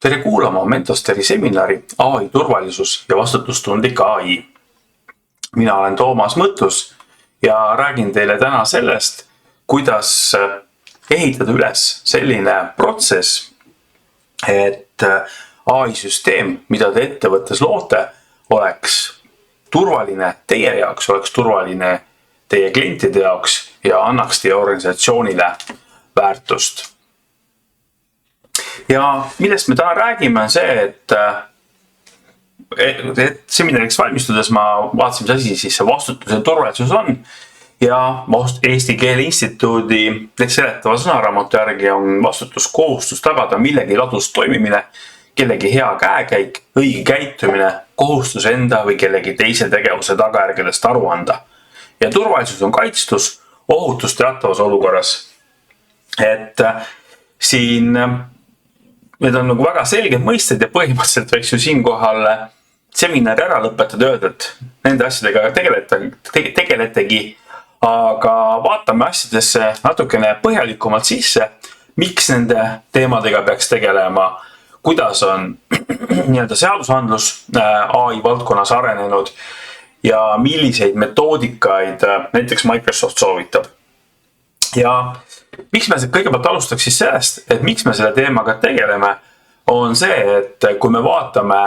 Tere kuulama Mentosteri seminari AI turvalisus ja vastutustundlik AI. Mina olen Toomas Mõttus ja räägin teile täna sellest, kuidas ehitada üles selline protsess, et AI-süsteem, mida te ettevõttes loote, oleks turvaline teie jaoks, oleks turvaline teie klientide jaoks ja annaks teie organisatsioonile väärtust. Ja millest me täna räägime on see, et seminariks valmistudes ma vaatasin, mis asi siis see vastutus ja turvalisus on. Ja Eesti Keele Instituudi seletava sõnaraamatu järgi on vastutuskohustus tagada millegi ladus toimimine, kellegi hea käekäik, õige käitumine, kohustus enda või kellegi teise tegevuse tagajärgedest aru anda. Ja turvalisus on kaitstus, ohutus teatavas olukorras. Et siin need on nagu väga selged mõisted ja põhimõtteliselt võiks ju siinkohal seminari ära lõpetada ja öelda, et nende asjadega tegeletegi, aga vaatame asjadesse natukene põhjalikumalt sisse, miks nende teemadega peaks tegelema, kuidas on seadusandlus AI valdkonnas arenenud ja milliseid metoodikaid näiteks Microsoft soovitab. Ja miks me kõigepealt alustaks siis sellest, et miks me selle teemaga tegeleme, on see, et kui me vaatame,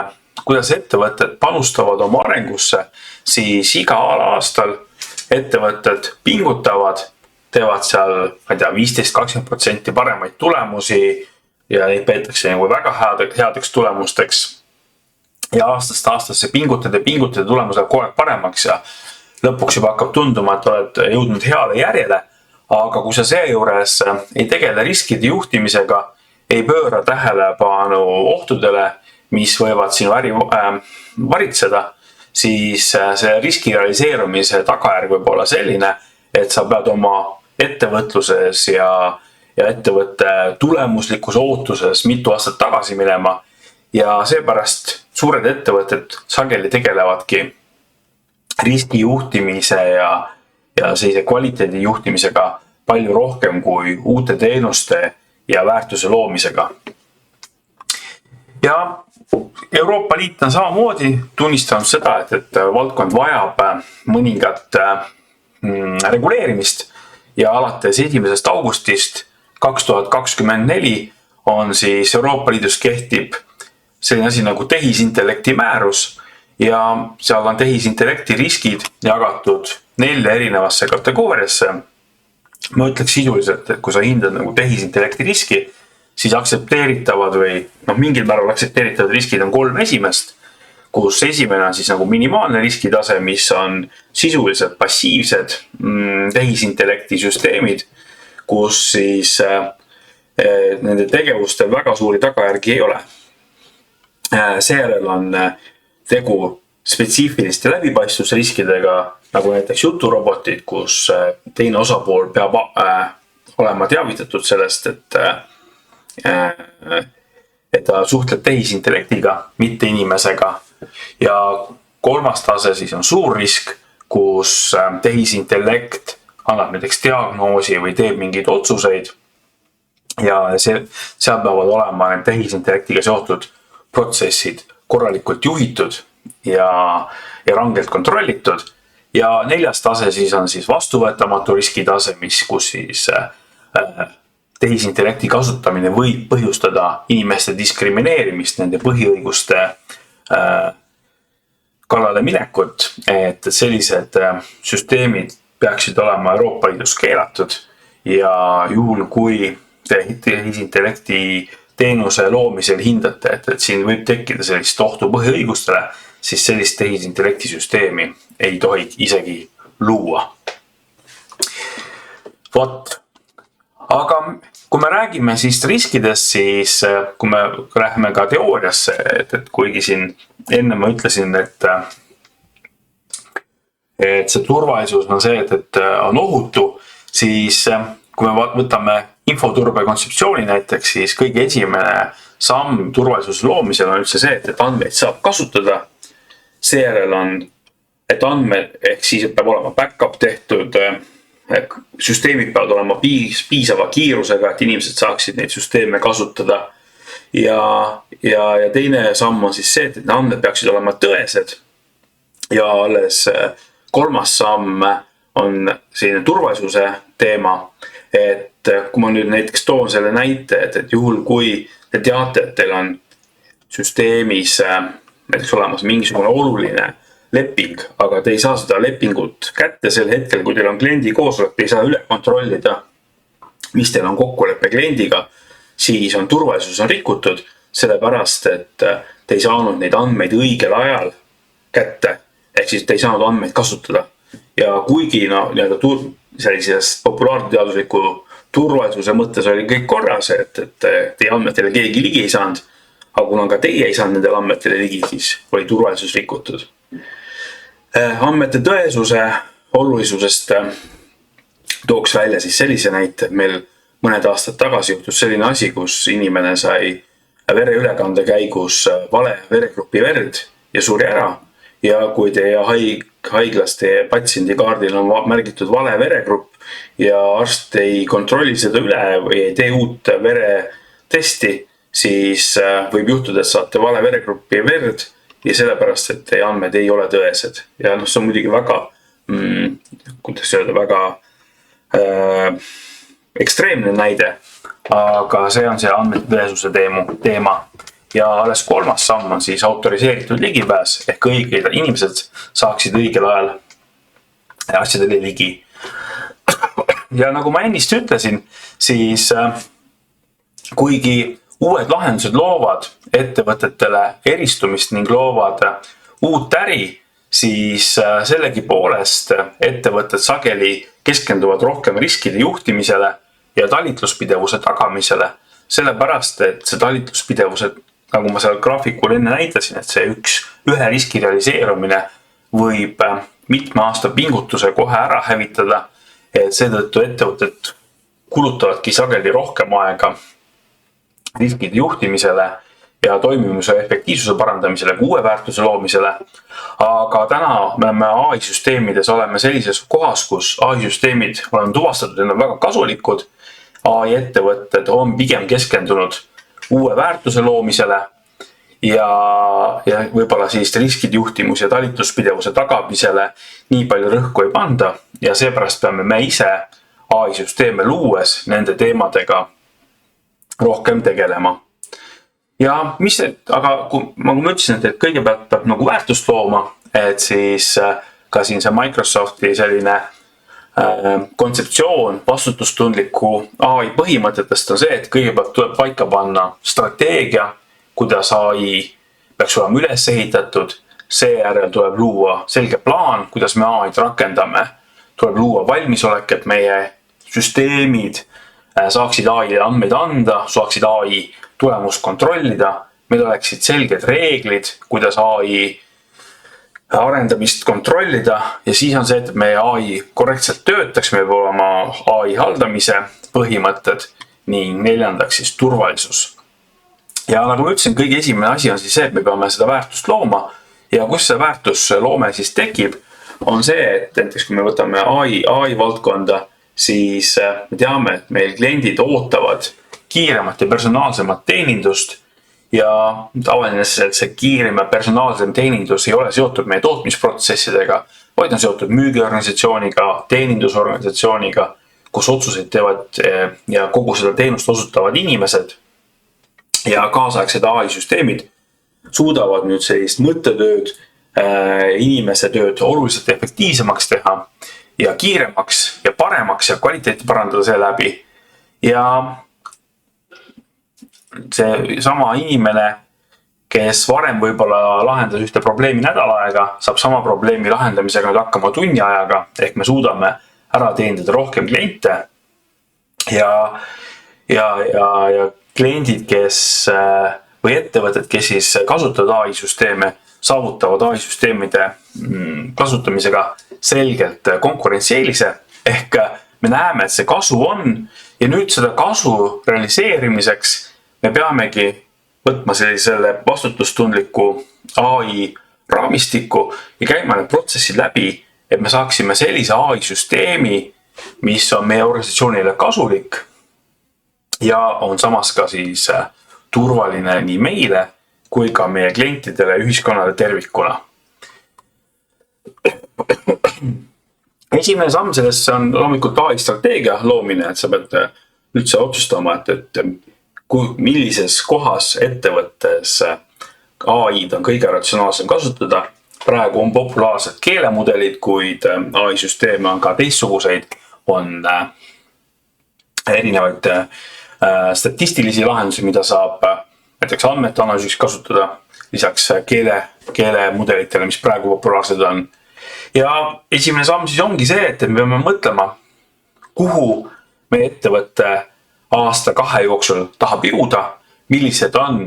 kuidas ettevõtted panustavad oma arengusse, siis igal aastal ettevõtted pingutavad, teevad seal 15-20% paremaid tulemusi ja neid peetakse väga headeks tulemusteks. Ja aastast aastasse pingutad ja tulemus läheb kogu aeg paremaks ja lõpuks juba hakkab tunduma, et oled jõudnud heale järjele. Aga kui sa seejuures ei tegele riskide juhtimisega, ei pööra tähelepanu ohtudele, mis võivad sinu äri varitseda, siis see riski realiseerumise tagajärg võib olla selline, et sa pead oma ettevõtluses ja ettevõtte tulemuslikus ootuses mitu aastat tagasi minema. Ja seepärast suured ettevõtted sageli tegelevadki riski juhtimise ja sellise kvaliteedi juhtimisega palju rohkem kui uute teenuste ja väärtuse loomisega. Ja Euroopa Liit on samamoodi tunnistanud seda, et valdkond vajab mõningat reguleerimist ja alates 1. augustist 2024 on siis Euroopa Liidus kehtib selline asi nagu tehisintellekti määrus ja seal on tehisintellekti riskid jagatud 4 erinevasse kategooriasse. Ma ütleks sisuliselt, et kui sa hindad nagu tehisintellekti riski, siis aktsepteeritavad või mingil määral aktsepteeritavad riskid on 3 esimest, kus esimene on siis nagu minimaalne riskitase, mis on sisuliselt passiivsed tehisintellekti süsteemid, kus siis nende tegevustel väga suuri tagajärgi ei ole. Seejärel on tegu spetsiifiliste läbipaistvusriskidega, nagu näiteks juturobotid, kus teine osapool peab olema teavitatud sellest, et ta suhtleb tehisintellektiga, mitte inimesega. Ja 3. tase siis on suur risk, kus tehisintellekt annab näiteks diagnoosi või teeb mingeid otsuseid. Ja seal peavad olema need tehisintellektiga seotud protsessid korralikult juhitud ja rangelt kontrollitud. Ja 4. tase siis on siis vastuvõetamatu riskitase, kus siis tehisintellekti kasutamine võib põhjustada inimeste diskrimineerimist, nende põhiõiguste kallale minekut, et sellised süsteemid peaksid olema Euroopa Liidus keelatud ja juhul kui tehisintellekti teenuse loomisel hindate, et siin võib tekkida sellist ohtu põhiõigustele, siis sellist tehisintellekti süsteemi ei tohi isegi luua. Aga kui me räägime siis riskidest, siis kui me läheme ka teooriasse, et kuigi siin enne ma ütlesin, et see turvalisus on see, et on ohutu, siis kui me võtame infoturbe kontseptsiooni näiteks, siis kõige esimene samm turvalisuse loomisel on üldse see, et andmeid saab kasutada. Seejärel on, et andmed, ehk siis peab olema backup tehtud, süsteemid peavad olema piisava kiirusega, et inimesed saaksid neid süsteeme kasutada. Ja ja teine samm on siis see, et need andmed peaksid olema tõesed. Ja alles kolmas samm on selline turvalisuse teema, et kui ma nüüd näiteks toon selle näite, et juhul kui te teate, et teil on süsteemis näiteks olemas mingisugune oluline leping, aga te ei saa seda lepingut kätte sel hetkel, kui teil on kliendi koosolek, te ei saa üle kontrollida, mis teil on kokkuleppe kliendiga, siis on turvalisus on rikutud, sellepärast, et te ei saanud neid andmeid õigel ajal kätte, ehk siis te ei saanud andmeid kasutada. Ja kuigi sellises populaarteadusliku turvalisuse mõttes oli kõik korras, et teie andmetele keegi ligi ei saanud, aga kuna ka teie ei saanud nendele andmetele ligi, siis oli turvalisus rikutud. Andmete tõesuse olulisusest tooks välja siis sellise näite, et meil mõned aastad tagasi juhtus selline asi, kus inimene sai vereülekande käigus vale veregrupi verd ja suri ära. Ja kui teie haiglas teie patsiendi kaardil on märgitud vale veregrupp ja arst ei kontrolli seda üle või ei tee uut veretesti, siis võib juhtuda, et saate vale veregruppi verd ja sellepärast, et teie andmed ei ole tõesed. Ja see on muidugi väga, kuidas öelda, väga ekstreemne näide, aga see on see andmete tõesuse teema. Ja alles kolmas samm on siis autoriseeritud ligipääs, ehk õiged inimesed saaksid õigel ajal asjadele ligi. Ja nagu ma ennist ütlesin, siis kuigi uued lahendused loovad ettevõtetele eristumist ning loovad uut äri, siis sellegipoolest ettevõtted sageli keskenduvad rohkem riskide juhtimisele ja talitluspidevuse tagamisele, sellepärast, et see talitluspidevuse, nagu ma seal graafikul enne näitasin, et see ühe riski realiseerumine võib mitme aasta pingutuse kohe ära hävitada, et seetõttu ettevõtted kulutavadki sageli rohkem aega riskide juhtimisele ja toimimise efektiivsuse parandamisele kui uue väärtuse loomisele. Aga täna me oleme AI-süsteemides oleme sellises kohas, kus AI-süsteemid oleme tuvastatud, et on väga kasulikud. AI-ettevõtted on pigem keskendunud uue väärtuse loomisele ja võib-olla siis riskide juhtimus ja talitluspidevuse tagamisele nii palju rõhku ei panda ja seepärast peame me ise AI-süsteeme luues nende teemadega rohkem tegelema. Ja aga kui ma ütlesin, et kõigepealt peab nagu väärtust looma, et siis ka siin see Microsofti selline kontseptsioon vastutustundliku AI põhimõtetest on see, et kõigepealt tuleb paika panna strateegia, kuidas AI peaks olema üles ehitatud, seejärel tuleb luua selge plaan, kuidas me AI-d rakendame, tuleb luua valmisolek, et meie süsteemid saaksid AI andmeid anda, saaksid AI tulemust kontrollida, meil oleksid selged reeglid, kuidas AI arendamist kontrollida ja siis on see, et meie AI korrektselt töötaks, meil peab olema AI haldamise põhimõtted ning neljandaks siis turvalisus. Ja nagu ma ütlesin, kõige esimene asi on siis see, et me peame seda väärtust looma ja kus see väärtusloome siis tekib, on see, et näiteks kui me võtame AI valdkonda, siis me teame, et meil kliendid ootavad kiiremat ja personaalsemat teenindust ja tavaline see kiirem ja personaalsem teenindus ei ole seotud meie tootmisprotsessidega, vaid on seotud müügiorganisatsiooniga, teenindusorganisatsiooniga, kus otsuseid teevad ja kogu seda teenust osutavad inimesed ja kaasaegsed AI-süsteemid suudavad nüüd sellist mõttetööd, inimese tööd oluliselt efektiivsemaks teha ja kiiremaks ja paremaks ja kvaliteeti parandada selle läbi. Ja see sama inimene, kes varem võib-olla lahendas ühte probleemi nädal aega, saab sama probleemi lahendamisega nüüd hakkama tunni ajaga, ehk me suudame ära teenindada rohkem kliente ja kliendid, või ettevõtted, kes siis kasutavad AI-süsteeme, saavutavad AI-süsteemide kasutamisega selgelt konkurentsieelise, ehk me näeme, et see kasu on ja nüüd seda kasu realiseerimiseks me peamegi võtma sellisele vastutustundliku AI raamistiku ja käima need protsessid läbi, et me saaksime sellise AI-süsteemi, mis on meie organisatsioonile kasulik ja on samas ka siis turvaline nii meile kui ka meie klientidele ja ühiskonnale tervikuna. Esimene samm sellesse on loomulikult AI strateegia loomine, et sa pead üldse otsustama, et millises kohas ettevõttes AI-d on kõige ratsionaalsem kasutada. Praegu on populaarsed keelemudelid, kuid AI-süsteeme on ka teistsuguseid, on erinevaid statistilisi lahendusi, mida saab näiteks andmete analüüsiks kasutada, lisaks keelemudelitele, mis praegu populaarsed on. Ja esimene samm siis ongi see, et me peame mõtlema, kuhu meie ettevõtte aasta-2 jooksul tahab jõuda, millised on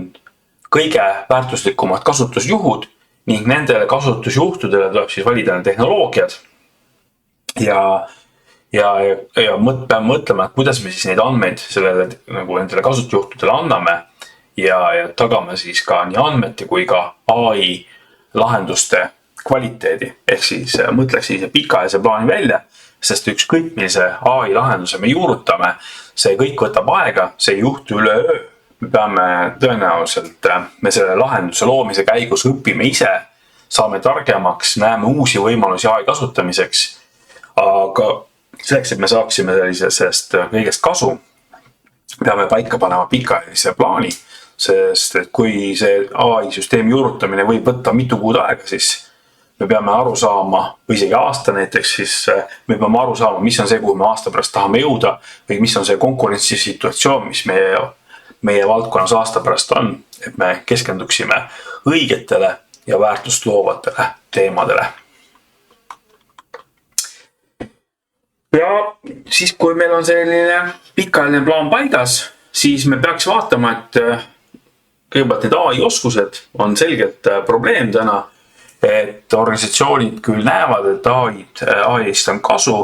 kõige väärtuslikumad kasutusjuhud ning nendele kasutusjuhtudele tuleb siis valida tehnoloogiad ja peame mõtlema, et kuidas me siis neid andmeid nendele kasutusjuhtudele anname ja tagame siis ka nii andmete kui ka AI lahenduste kvaliteedi. Ehk siis mõtleks siis pikaajalise plaani välja, sest ükskõik millise AI lahenduse me juurutame, see kõik võtab aega, see ei juhtu üleöö. Me peame tõenäoliselt, me selle lahenduse loomise käigus õpime ise, saame targemaks, näeme uusi võimalusi AI kasutamiseks, aga selleks, et me saaksime sellisest kõigest kasu, peame paika panema pikaajalise plaani, sest et kui see AI-süsteemi juurutamine võib võtta mitu kuud aega, siis me peame aru saama, või isegi aasta näiteks, siis me peame aru saama, mis on see, kuhu me aasta pärast tahame jõuda või mis on see konkurentsisituatsioon, mis meie valdkonnas aasta pärast on, et me keskenduksime õigetele ja väärtust loovatele teemadele. Ja siis, kui meil on selline pikaajaline plaan paigas, siis me peaks vaatama, et kõigepealt need AI-oskused on selgelt probleem täna, et organisatsioonid küll näevad, et AI-st on kasu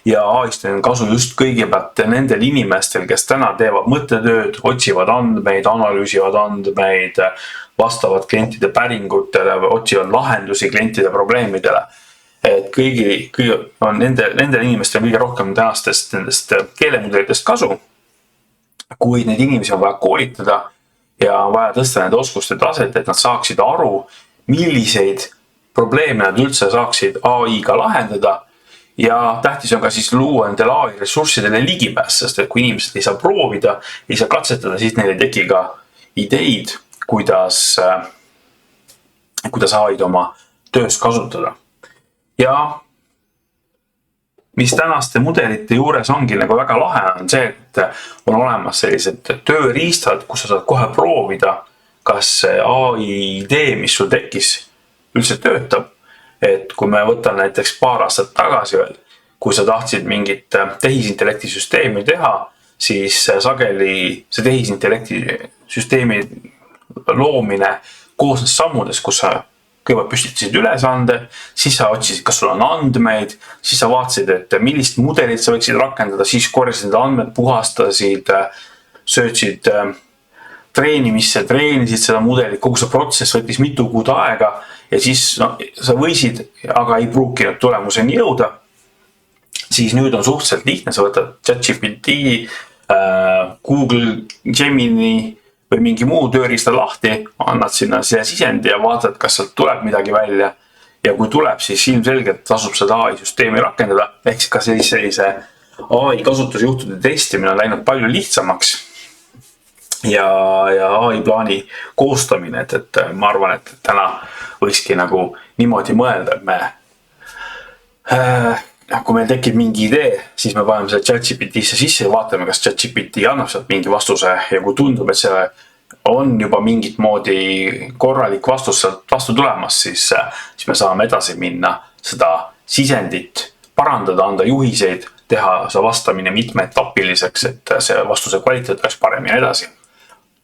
ja AI-st on kasu just kõigepealt nendel inimestel, kes täna teevad mõttetööd, otsivad andmeid, analüüsivad andmeid, vastavad klientide päringutele, otsivad lahendusi klientide probleemidele. Et nendel inimestel on kõige rohkem tänastest nendest keelemudelitest kasu, kuid neid inimesi on vaja koolitada ja vaja tõsta nende oskuste taset, et nad saaksid aru, milliseid probleeme nad üldse saaksid AI-ga lahendada ja tähtis on ka siis luua nendele AI-ressurssidele ligipääs, sest et kui inimesed ei saa proovida, ei saa katsetada, siis neil ei teki ka ideid, kuidas AI-d oma töös kasutada. Ja mis tänaste mudelite juures ongi nagu väga lahe on see, et on olemas sellised tööriistad, kus sa saad kohe proovida, kas AI idee, mis sul tekkis, üldse töötab, et kui me võtan näiteks paar aastat tagasi veel, kui sa tahtsid mingit tehisintellekti süsteemi teha, siis sageli see tehisintellekti süsteemi loomine koosnes sammudes, kus sa kõigepealt püstitasid ülesande, siis sa otsisid, kas sul on andmeid, siis sa vaatasid, et millist mudelit sa võiksid rakendada, siis korjasid andmed, puhastasid, söötsid treenimisse, treenisid seda mudelit, kogu see protsess võttis mitu kuud aega ja siis sa võisid, aga ei pruukinud tulemuseni jõuda. Siis nüüd on suhteliselt lihtne, sa võtad ChatGPT, Google Gemini või mingi muu tööriista lahti, annad sinna sisendi ja vaatad, kas sealt tuleb midagi välja. Ja kui tuleb, siis ilmselgelt tasub seda AI-süsteemi rakendada, ehk ka sellise AI kasutusjuhtude testimine on läinud palju lihtsamaks. Ja AI plaani koostamine, et ma arvan, et täna võikski nagu niimoodi mõelda, et kui meil tekib mingi idee, siis me paneme selle ChatGPT-sse sisse ja vaatame, kas ChatGPT annab sealt mingi vastuse ja kui tundub, et see on juba mingit moodi korralik vastus sealt vastu tulemas, siis me saame edasi minna seda sisendit parandada, anda juhiseid, teha see vastamine mitmeetapiliseks, et see vastuse kvaliteet oleks paremini edasi.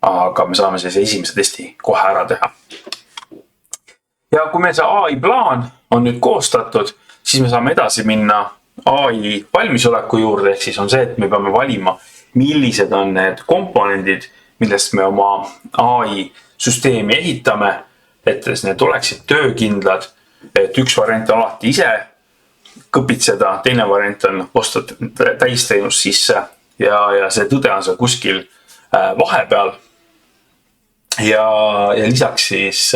Aga me saame sellise esimese testi kohe ära teha. Ja kui meil see AI plaan on nüüd koostatud, siis me saame edasi minna AI valmisoleku juurde, ehk siis on see, et me peame valima, millised on need komponendid, millest me oma AI süsteemi ehitame, et need oleksid töökindlad, et üks variant on alati ise kõpitseda, teine variant on osta täisteenus sisse ja see tõde on seal kuskil vahepeal. ja lisaks siis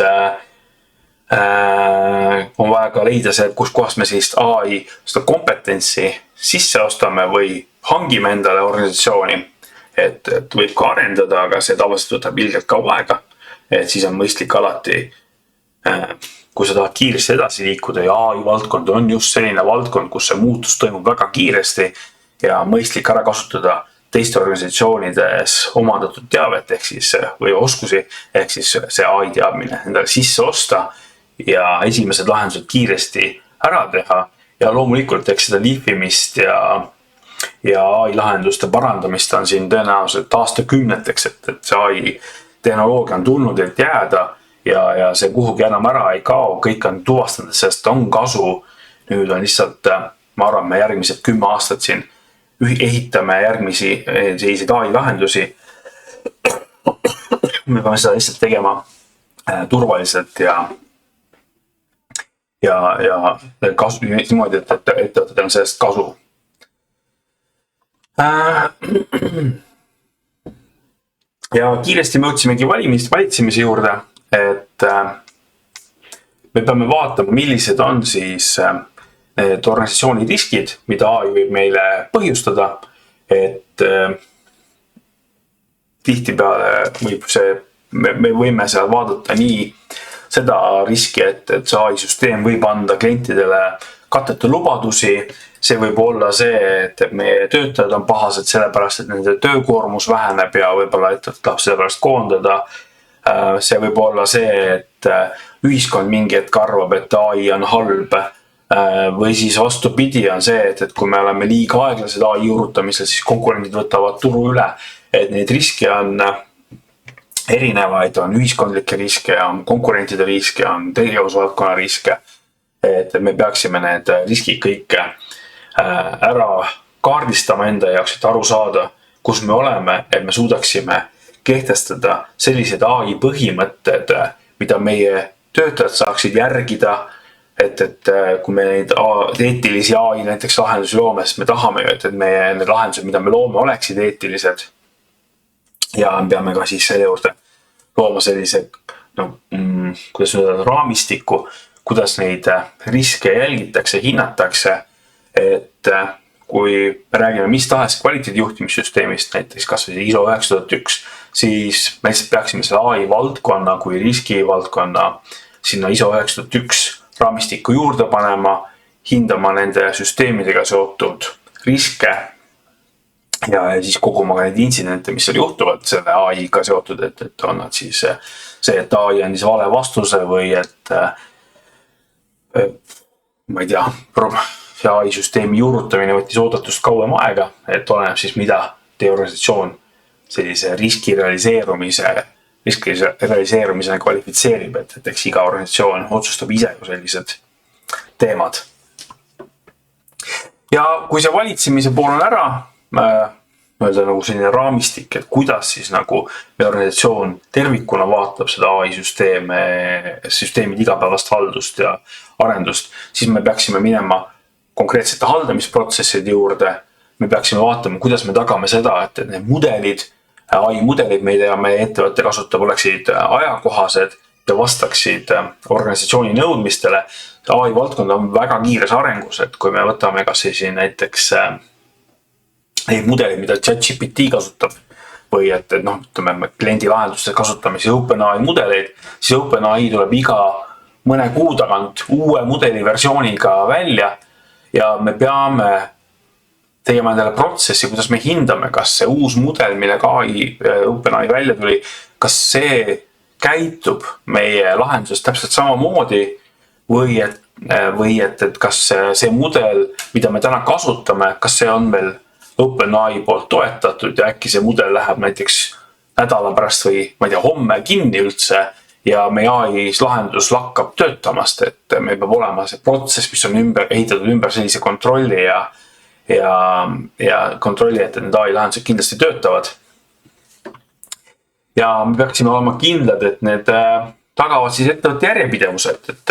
on vaja ka leida see, kus kohas me siis AI seda kompetentsi sisse ostame või hangime endale organisatsiooni. Et võib ka arendada, aga see tavaliselt võtab ilgelt kaua aega. Et siis on mõistlik alati, kui sa tahad kiiresti edasi liikuda ja AI valdkond on just selline valdkond, kus see muutus toimub väga kiiresti ja mõistlik ära kasutada teiste organisatsioonides omandatud teavet ehk siis, või oskusi, ehk siis see AI teadmine endale sisse osta ja esimesed lahendused kiiresti ära teha ja loomulikult eks seda lihvimist ja AI lahenduste parandamist on siin tõenäoliselt aastakümneteks, et see AI tehnoloogia on tulnud, et jääda ja see kuhugi enam ära ei kao, kõik on tuvastanud, sest on kasu. Nüüd on lihtsalt, ma arvan, me järgmised 10 aastat siin ehitame järgmisi selliseid AI lahendusi. Me peame seda lihtsalt tegema turvaliselt ja kasu niimoodi, et ettevõtted on sellest kasu. Ja kiiresti me jõudsimegi valitsemise juurde, et me peame vaatama, millised on siis need organisatsiooni riskid, mida AI võib meile põhjustada, et tihtipeale võib me võime seal vaadata nii seda riski, et see AI-süsteem võib anda klientidele katteta lubadusi. See võib olla see, et meie töötajad on pahased sellepärast, et nende töökoormus väheneb ja võib-olla ettevõte tahab sellepärast koondada. See võib olla see, et ühiskond mingi hetk arvab, et AI on halb. Või siis vastupidi on see, et kui me oleme liiga aeglased AI juurutamisel, siis konkurendid võtavad turu üle. Et neid riske on erinevaid, on ühiskondlikke riske, on konkurentide riske, on tegevusvaldkonna riske. Et me peaksime need riskid kõike ära kaardistama enda jaoks, et aru saada, kus me oleme, et me suudaksime kehtestada sellised AI põhimõtted, mida meie töötajad saaksid järgida, et kui me neid eetilisi AI näiteks lahendusi loome, siis me tahame ju, et need lahendused, mida me loome, oleksid eetilised. Ja peame ka siis selle juurde looma sellise kuidas öelda, raamistiku, kuidas neid riske jälgitakse, hinnatakse, et kui me räägime mis tahes kvaliteedijuhtimissüsteemist, näiteks kas või ISO 9001, siis me lihtsalt peaksime selle AI valdkonna kui riskivaldkonna sinna ISO 9001 raamistiku juurde panema, hindama nende süsteemidega seotud riske ja siis koguma ka neid intsidente, mis seal juhtuvad selle AI-ga seotud, et on nad siis see, et AI andis vale vastuse või et ma ei tea, see AI-süsteemi juurutamine võttis oodatust kauem aega, et oleneb siis mida teie organisatsioon sellise riski realiseerumisena kvalifitseerib, et eks iga organisatsioon otsustab ise ju sellised teemad. Ja kui see valitsemise pool on ära, öelda nagu selline raamistik, et kuidas siis nagu meie organisatsioon tervikuna vaatab seda AI-süsteemid igapäevast haldust ja arendust, siis me peaksime minema konkreetsete haldamisprotsesside juurde. Me peaksime vaatama, kuidas me tagame seda, et need mudelid, AI-mudelid, mida meie ettevõte kasutab, oleksid ajakohased ja vastaksid organisatsiooni nõudmistele. AI-valdkond on väga kiires arengus, et kui me võtame kas siin näiteks neid mudelid, mida ChatGPT kasutab või et ütleme, kliendi lahenduste kasutamise OpenAI mudeleid, siis OpenAI tuleb iga mõne kuu tagant uue mudeli versiooniga välja ja me peame tegema endale protsessi, kuidas me hindame, kas see uus mudel, millega OpenAI välja tuli, kas see käitub meie lahenduses täpselt samamoodi või et kas see mudel, mida me täna kasutame, kas see on veel OpenAI poolt toetatud ja äkki see mudel läheb näiteks nädala pärast või ma ei tea, homme kinni üldse ja meie AI lahendus lakkab töötamast, et meil peab olema see protsess, mis on ehitatud ümber sellise kontrolli ja kontrolli, et need AI lahendused kindlasti töötavad. Ja me peaksime olema kindlad, et need tagavad siis ettevõtte järjepidevused, et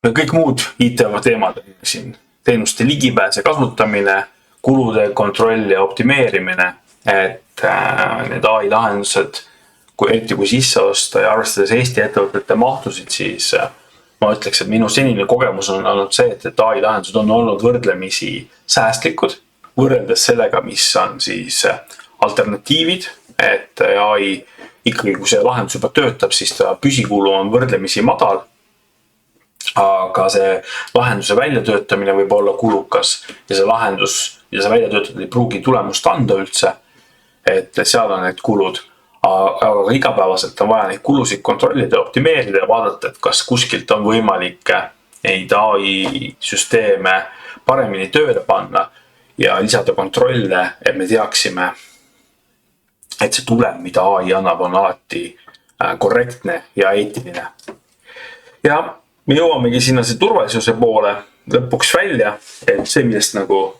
kõik muud IT-teemad siin, teenuste ligipääse kasutamine, kulude kontroll ja optimeerimine, et need AI lahendused, eriti kui sisse osta ja arvestades Eesti ettevõtete mahtusid, siis ma ütleks, et minu senine kogemus on olnud see, et AI lahendused on olnud võrdlemisi säästlikud, võrreldes sellega, mis on siis alternatiivid, et AI ikkagi, kui see lahendus juba töötab, siis ta püsikulu on võrdlemisi madal. Aga see lahenduse väljatöötamine võib olla kulukas ja see lahendus, mida sa välja töötad, ei pruugi tulemust anda üldse, et seal on need kulud. Aga igapäevaselt on vaja neid kulusid kontrollida ja optimeerida ja vaadata, et kas kuskilt on võimalik neid AI süsteeme paremini tööle panna ja lisada kontrolle, et me teaksime, et see tulem, mida AI annab, on alati korrektne ja eetiline. Ja me jõuamegi sinna see turvalisuse poole lõpuks välja, et see, millest nagu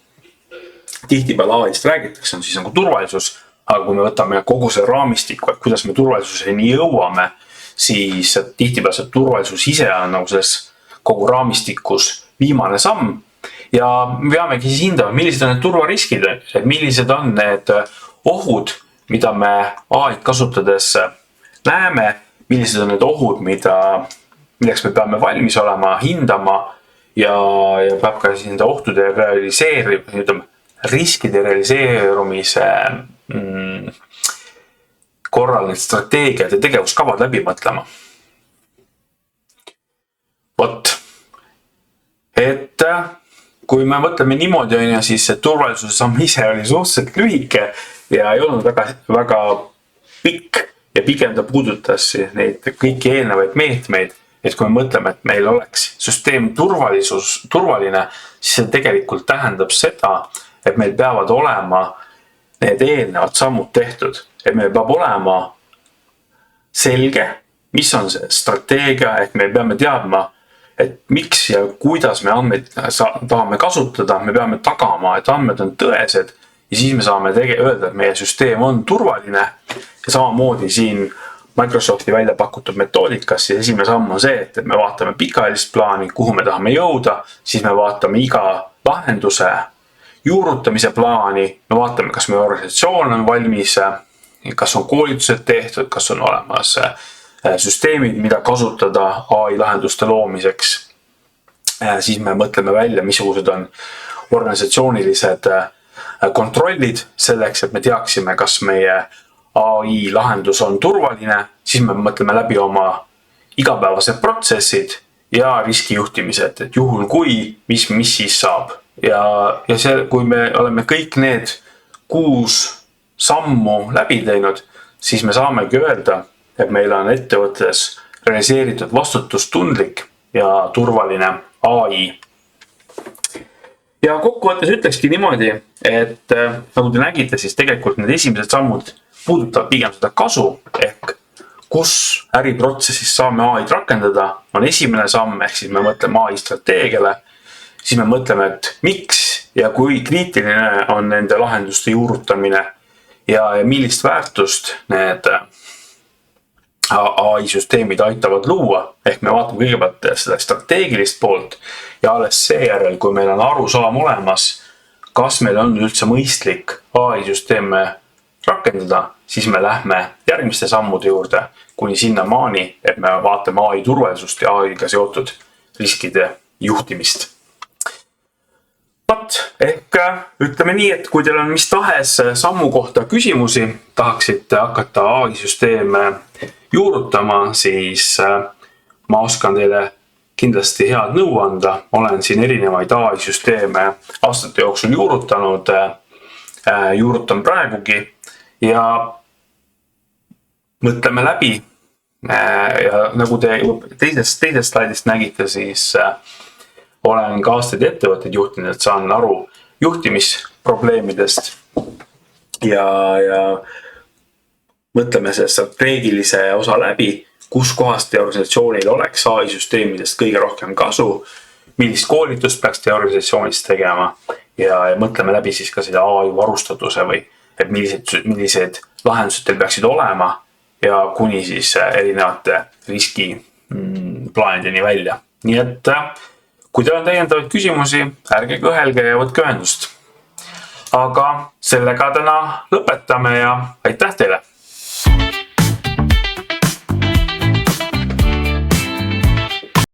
tihtipeale AI-st räägitakse, on siis nagu turvalisus, aga kui me võtame kogu see raamistiku, et kuidas me turvalisuseni jõuame, siis tihtipeale see turvalisus ise on nagu selles kogu raamistikus viimane samm ja me peamegi siis hindama, millised on need turvariskid, et millised on need ohud, mida me AI-d kasutades näeme, millised on need ohud, milleks me peame valmis olema, hindama ja peab ka siis nende ohtude riskide realiseerumise korral need strateegiad ja tegevuskavad läbi mõtlema. Vot, et kui me mõtleme niimoodi, siis see turvalisuse samm ise oli suhteliselt lühike ja ei olnud väga pikk ja pigem ta puudutas neid kõiki eelnevaid meetmeid, et kui me mõtleme, et meil oleks süsteem turvaline, siis see tegelikult tähendab seda, et meil peavad olema need eelnevad sammud tehtud, et meil peab olema selge, mis on see strateegia, et me peame teadma, et miks ja kuidas me andmeid tahame kasutada, me peame tagama, et andmed on tõesed ja siis me saame öelda, et meie süsteem on turvaline ja samamoodi siin Microsofti välja pakutud metoodikas, siis esimene samm on see, et me vaatame pikaajalist plaani, kuhu me tahame jõuda, siis me vaatame iga lahenduse juurutamise plaani, me vaatame, kas meie organisatsioon on valmis, kas on koolitused tehtud, kas on olemas süsteemid, mida kasutada AI lahenduste loomiseks. Siis me mõtleme välja, missugused on organisatsioonilised kontrollid selleks, et me teaksime, kas meie AI lahendus on turvaline, siis me mõtleme läbi oma igapäevased protsessid ja riskijuhtimised, et juhul kui, mis siis saab. Ja see, kui me oleme kõik need 6 sammu läbi teinud, siis me saamegi öelda, et meil on ettevõttes realiseeritud vastutustundlik ja turvaline AI. Ja kokkuvõttes ütlekski niimoodi, et nagu te nägite, siis tegelikult need esimesed sammud puudutavad pigem seda kasu, ehk kus äriprotsessis saame AI-d rakendada, on esimene samm, ehk siis me mõtleme AI strateegiale, siis me mõtleme, et miks ja kui kriitiline on nende lahenduste juurutamine ja millist väärtust need AI-süsteemid aitavad luua. Ehk me vaatame kõigepealt seda strateegilist poolt ja alles seejärel, kui meil on arusaam olemas, kas meil on üldse mõistlik AI-süsteeme rakendada, siis me lähme järgmiste sammude juurde kuni sinnamaani, et me vaatame AI turvalisust ja AI-ga seotud riskide juhtimist. Ehk ütleme nii, et kui teil on mis tahes sammu kohta küsimusi, tahaksite hakata AI-süsteeme juurutama, siis ma oskan teile kindlasti head nõu anda. Olen siin erinevaid AI-süsteeme aastate jooksul juurutanud, juurutan praegugi ja mõtleme läbi. Ja nagu te teisest slaidist nägite, siis olen ka aastaid ettevõtteid juhtinud, et saan aru juhtimisprobleemidest ja mõtleme selle strateegilise osa läbi, kus kohast teie organisatsioonil oleks AI-süsteemidest kõige rohkem kasu, millist koolitust peaks teie organisatsioonis tegema ja mõtleme läbi siis ka seda AI varustatuse või et millised lahendused teil peaksid olema ja kuni siis erinevate riskiplaanideni välja. Nii et kui teil on täiendavaid küsimusi, ärge kõhelge ja võtke ühendust. aga sellega täna lõpetame ja aitäh teile!